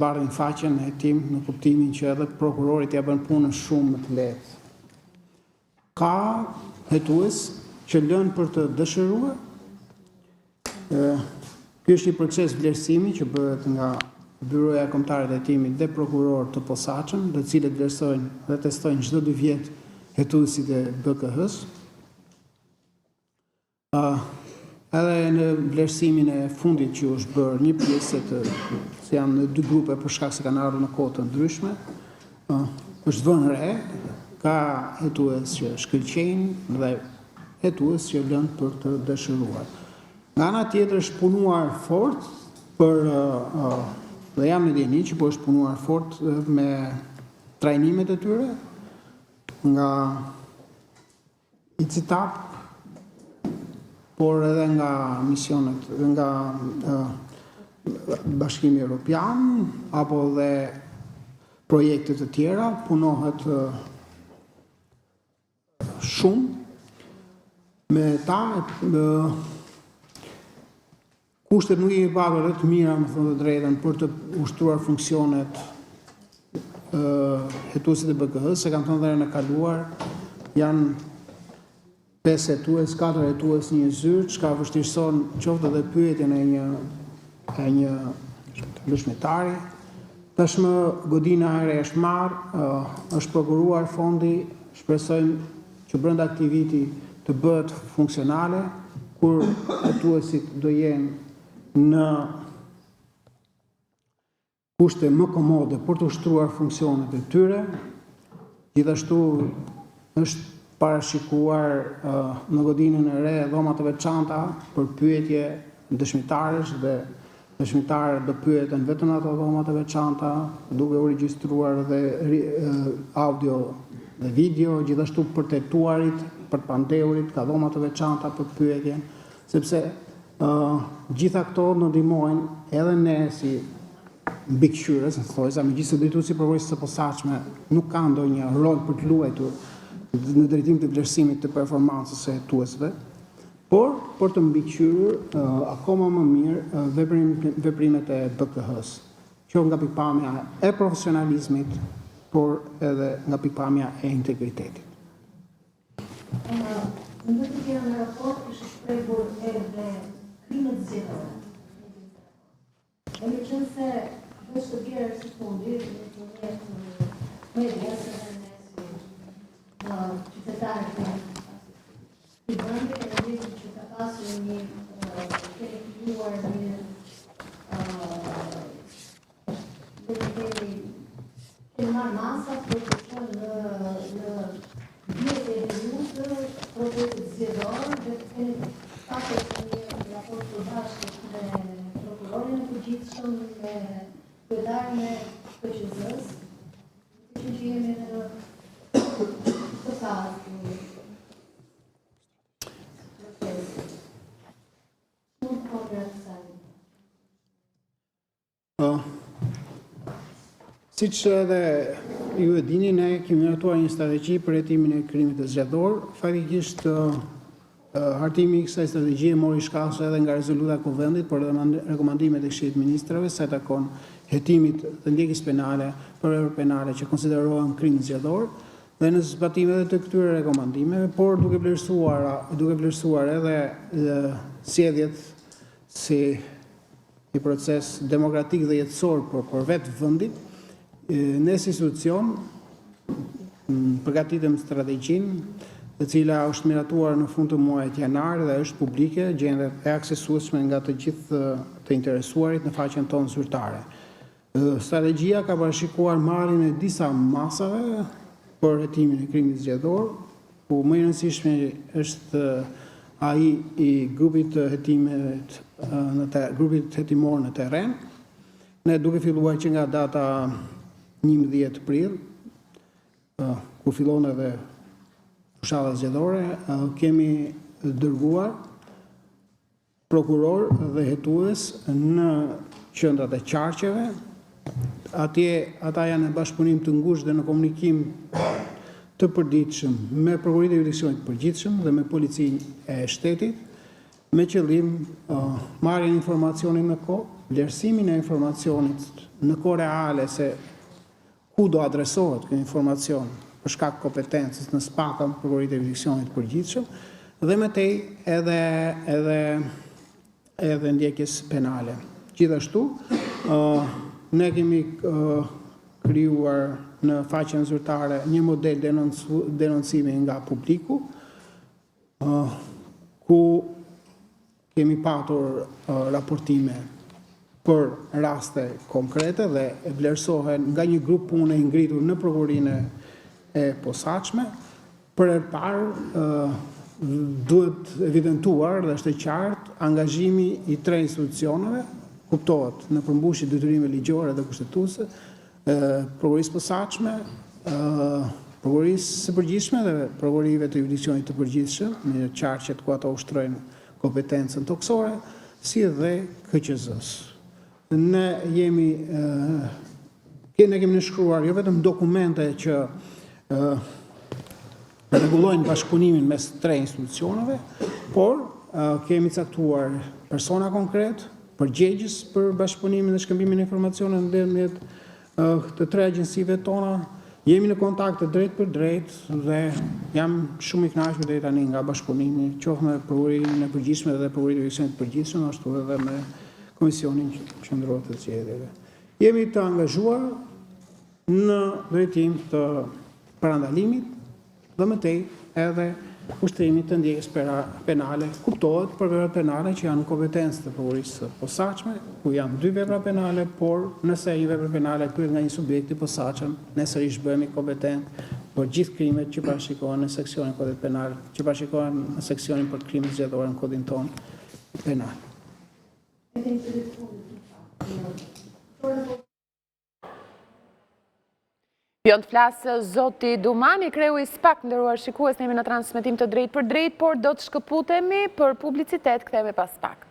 bardhin faqen e hetim në kuptimin që edhe prokurorit ja bën punën shumë më të lehtë. Ka hetues që lënë për të dëshiruar. Ky është një proces vlerësimi që bëhet nga Byroja Kombëtare e Hetimit dhe prokuror të posaçëm, të cilët vlerësojnë dhe testojnë çdo 2 vjet hetuesit e BKH-s. Edhe në vlerësimin e fundit që është bërë një pjesë se janë në 2 grupe për shkak se kanë ardhur në kohë të ndryshme, është vënë re, ka hetues që shkëlqejnë dhe hetues që lënë për të dëshiruar. Nga ana tjetër është punuar fort për dhe jam në dini që po është punuar fort me trajnimet e tyre nga ICTAP, por edhe nga misionet, nga Bashkimi Evropian, apo dhe projekte të tjera, punohet shumë me ta. Kushtet nuk i patur dhe të mira, më thonë të drejtën, për të ushtruar funksionet hetuesit e BKH-s, se kanë thënë dhe në kaluar, janë 5 hetues, 4 hetues një zyrë, që ka vështirëson qoftë dhe pyetjen e një dëshmitari. Tashmë godina ere është marrë, është prokuruar fondi, shpresojmë që brenda këtij viti të bëhet funksionale, kur hetuesit do jenë në kushte më komode për të ushtruar funksionet e tyre. Gjithashtu është parashikuar në godinën e re dhoma të veçanta për pyetje dëshmitarësh dhe dëshmitarët do pyeten vetëm ato dhoma të veçanta, duke u regjistruar dhe audio dhe video, gjithashtu për të hetuarit, për pandeurit, ka dhoma të veçanta për pyetjen, sepse gjitha këto në ndihmojnë edhe ne si mbikëqyrës, thojza, megjithëse drejtuesi i prokurorisë së posaçme nuk ka ndonjë rol për të luajtur në drejtim të vlerësimit të performancës së hetuesve, por për të mbikëqyrur akoma më mirë veprimet e BKH-s, që nga pikpamja e profesionalizmit, por edhe nga pikpamja e integritetit. Në të tjera në raport është shprehur edhe krimet zgjedhore. E me qënë se është të bjerë si fundi, në media, se dhe në qytetarët të vëndit, e në që ka pasur një kërëpjuar një të marrë masa për të qënë në vjetë e rrutë procesit zgjedhor dhe të keni pasur një raport të bashkët me prokurorin e përgjithshëm, me kryedarin e PQZ-s, që jemi në të fazë procesit. Nuk po të rësajnë. Siç edhe ju e dini, ne kemi miratuar një strategji për hetimin e krimit të zgjedhor. Faktikisht hartimi i kësaj strategjie mori shkallë edhe nga rezoluta e Kuvendit për rekomandimet e Këshillit të Ministrave sa i takon hetimit të ndjekjes penale për vepra penale që konsiderohen krim zgjedhor dhe në zbatimet të këtyre rekomandimeve, por duke vlerësuar edhe sjelljet si një proces demokratik dhe jetësor për vetë vendit. Ne si institucion përgatitëm strategjinë e cila është miratuar në fund të muajit janar dhe është publike, gjendet e aksesueshme nga të gjithë të interesuarit në faqen tonë zyrtare. Strategjia ka parashikuar marrjen e disa masave për hetimin e krimit zgjedhor, ku më i rëndësishmi është ai i grupit të hetimit grupit hetimor në terren. Ne duke filluar që nga data 11 prill, ku fillon edhe fushata zgjedhore, kemi dërguar prokuror dhe hetues në qendrat e qarqeve. Atje ata janë në bashkëpunim të ngushtë dhe në komunikim të përditshëm me Prokurorinë e Jurisdiksionit të Përgjithshëm dhe me Policinë e Shtetit. me qëllim marrjen e informacionit në kohë, vlerësimin e informacionit në kohë reale se ku do adresohet kjo informacion për shkak kompetencës në SPAK-ën, Prokuroritë e Jurisdiksionit të Përgjithshëm, dhe mëtej edhe ndjekjes penale. Gjithashtu, ne kemi krijuar në faqen zyrtare një model denoncimi nga publiku, ku kemi patur raportime për raste konkrete dhe vlerësohen nga një grup pune i ngritur në prokurorinë e posaçme. Për herë parë duhet evidentuar dhe është e qartë angazhimi i 3 institucioneve, kuptohet në përmbushje detyrime ligjore dhe kushtetuese, prokurorisë posaçme, prokurorisë së përgjithshme dhe prokurorive të jurisdiksionit të përgjithshëm, në qarqet ku ato ushtrojnë kompetencën toksore, si dhe KQZ-s. Ne kemi nënshkruar jo vetëm dokumente që rregullojnë bashkëpunimin mes 3 institucioneve, por kemi caktuar persona konkret, përgjegjës për bashkëpunimin dhe shkëmbimin e informacioneve ndërmjet të 3 agjensive tona. Jemi në kontakte drejt për drejt dhe jam shumë i kënaqur deri tani nga bashkëpunimi, qoftë me Prokurorinë e Përgjithshme dhe Prokurorinë e Jurisdiksionit të Përgjithshëm, ashtu edhe me Komisionin Qendror të Zgjedhjeve. Jemi të angazhuar në drejtim të parandalimit dhe mëtej edhe ushtrimit të ndjekjes penale. Kuptohet për vepra penale që janë në kompetencë të prokurorisë së posaçme, ku janë 2 vepra penale, por nëse një vepër penale kryhet nga një subjekt i posaçëm, ne sërish bëhemi kompetent për gjithë krimet që parashikohen në seksionin kodit penal, që parashikohen në seksionin për krimet zgjedhore në kodin tonë penal. Pion të flasë zoti Dumani, kreu i SPAK, ndëruar shikues, ne jemi në transmetim të drejt për drejt, por do të shkëputemi për publicitet, kthehemi pas pak.